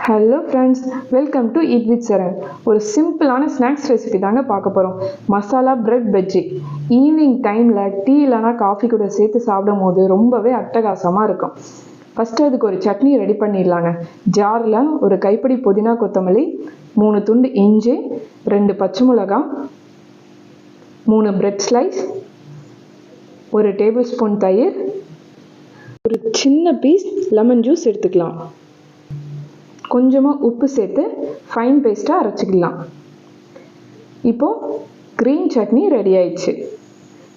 Hello friends, welcome to eat with Saran. ஒரு சிம்பிளான snacks recipe தாங்க பார்க்க போகிறோம். மசாலா பிரெட் பஜ்ஜி. ஈவினிங் டைமில் டீ இல்லைனா காஃபி கூட சேர்த்து சாப்பிடும் போது ரொம்பவே அட்டகாசமாக இருக்கும். ஃபஸ்ட்டு அதுக்கு ஒரு சட்னி ரெடி பண்ணிடலாங்க. ஜாரில் ஒரு கைப்பிடி புதினா கொத்தமல்லி, 3 துண்டு இஞ்சி, 2 பச்சை மிளகாய், 3 பிரெட் ஸ்லைஸ், 1 டேபிள் ஸ்பூன் தயிர், ஒரு சின்ன பீஸ் லெமன் ஜூஸ் எடுத்துக்கலாம். கொஞ்சமாக உப்பு சேர்த்து ஃபைன் பேஸ்ட்டாக அரைச்சிக்கலாம். இப்போது க்ரீன் சட்னி ரெடி ஆயிடுச்சு.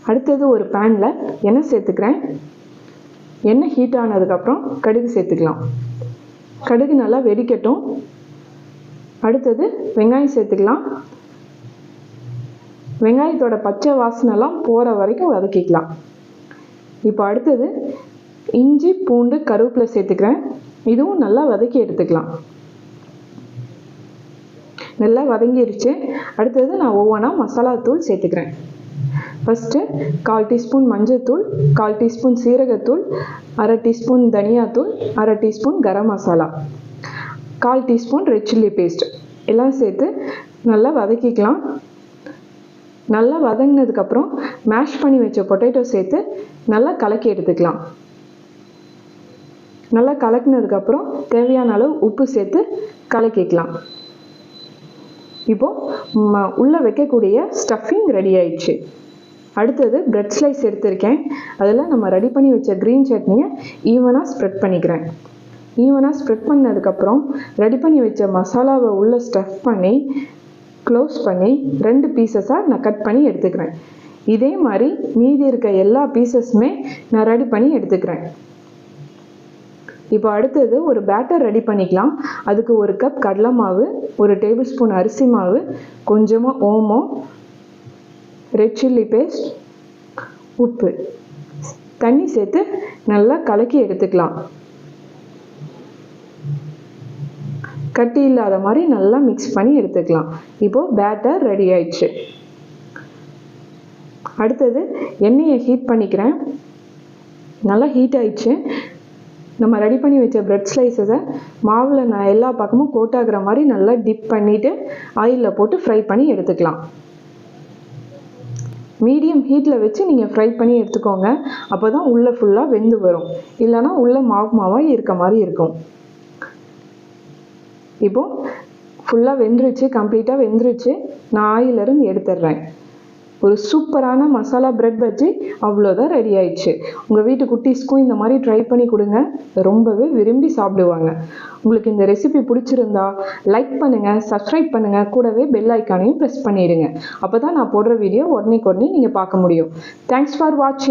அடுத்தது ஒரு பேனில் எண்ணெய் சேர்த்துக்கிறேன். எண்ணெய் ஹீட் ஆனதுக்கப்புறம் கடுகு சேர்த்துக்கலாம். கடுகு நல்லா வெடிக்கட்டும். அடுத்தது வெங்காயம் சேர்த்துக்கலாம். வெங்காயத்தோட பச்சை வாசனைலாம் போகிற வரைக்கும் வதக்கிக்கலாம். இப்போ அடுத்தது இஞ்சி பூண்டு கருவேப்பிலை சேர்த்துக்கிறேன். இதுவும் நல்லா வதக்கி எடுத்துக்கலாம். நல்லா வதங்கிடுச்சு. அடுத்தது நான் ஒவ்வொன்றா மசாலா தூள் சேர்த்துக்கிறேன். ஃபஸ்ட்டு 1/4 டீஸ்பூன் மஞ்சள்தூள், 1/4 டீஸ்பூன் சீரகத்தூள், 1/2 டீஸ்பூன் தனியாத்தூள், 1/2 teaspoon garam masala, 1/4 teaspoon red chilli paste எல்லாம் சேர்த்து நல்லா வதக்கிக்கலாம். நல்லா வதங்கினதுக்கப்புறம் மேஷ் பண்ணி வச்ச பொட்டேட்டோ சேர்த்து நல்லா கலக்கி எடுத்துக்கலாம். நல்லா கலக்கினதுக்கப்புறம் தேவையான அளவு உப்பு சேர்த்து கலக்கிக்கலாம். இப்போது உள்ளே வைக்கக்கூடிய ஸ்டஃபிங் ரெடி ஆயிடுச்சு. அடுத்தது பிரெட் ஸ்லைஸ் எடுத்திருக்கேன். அதில் நம்ம ரெடி பண்ணி வச்ச க்ரீன் சட்னியை ஈவனாக ஸ்ப்ரெட் பண்ணிக்கிறேன். ஈவனாக ஸ்ப்ரெட் பண்ணதுக்கப்புறம் ரெடி பண்ணி வச்ச மசாலாவை உள்ளே ஸ்டஃப் பண்ணி க்ளோஸ் பண்ணி 2 பீசஸாக நான் கட் பண்ணி எடுத்துக்கிறேன். இதே மாதிரி மீதி இருக்க எல்லா பீசஸுமே நான் ரெடி பண்ணி எடுத்துக்கிறேன். இப்போ அடுத்தது ஒரு பேட்டர் ரெடி பண்ணிக்கலாம். அதுக்கு 1 கப் கடலை மாவு, 1 டேபிள் ஸ்பூன் அரிசி மாவு, கொஞ்சமாக ஓமம், ரெட் சில்லி பேஸ்ட், உப்பு, தண்ணி சேர்த்து நல்லா கலக்கி எடுத்துக்கலாம். கட்டி இல்லாத மாதிரி நல்லா மிக்ஸ் பண்ணி எடுத்துக்கலாம். இப்போது பேட்டர் ரெடி ஆயிடுச்சு. அடுத்தது எண்ணெயை ஹீட் பண்ணிக்கிறேன். நல்லா ஹீட் ஆயிடுச்சு. நம்ம ரெடி பண்ணி வச்ச பிரெட் ஸ்லைஸஸை மாவில் நான் எல்லா பக்கமும் கோட் ஆகிற மாதிரி நல்லா டிப் பண்ணிவிட்டு ஆயிலில் போட்டு ஃப்ரை பண்ணி எடுத்துக்கலாம். மீடியம் ஹீட்டில் வச்சு நீங்கள் ஃப்ரை பண்ணி எடுத்துக்கோங்க. அப்போ தான் உள்ளே ஃபுல்லாக வெந்து வரும். இல்லைனா உள்ளே மாவாக இருக்க மாதிரி இருக்கும். இப்போது ஃபுல்லாக வெந்துருச்சு, கம்ப்ளீட்டாக வெந்துருச்சு. நான் ஆயிலிருந்து எடுத்துடுறேன். ஒரு சூப்பரான மசாலா பிரெட் பஜ்ஜி அவ்வளோதான் ரெடி ஆயிடுச்சு. உங்கள் வீட்டு குட்டீஸ்க்கும் இந்த மாதிரி ட்ரை பண்ணி கொடுங்க. ரொம்பவே விரும்பி சாப்பிடுவாங்க. உங்களுக்கு இந்த ரெசிபி பிடிச்சிருந்தா லைக் பண்ணுங்கள், சப்ஸ்கிரைப் பண்ணுங்கள், கூடவே பெல் ஐக்கானையும் ப்ரெஸ் பண்ணிடுங்க. அப்போ தான் நான் போடுற வீடியோ உடனே நீங்கள் பார்க்க முடியும். தேங்க்ஸ் ஃபார் வாட்சிங்.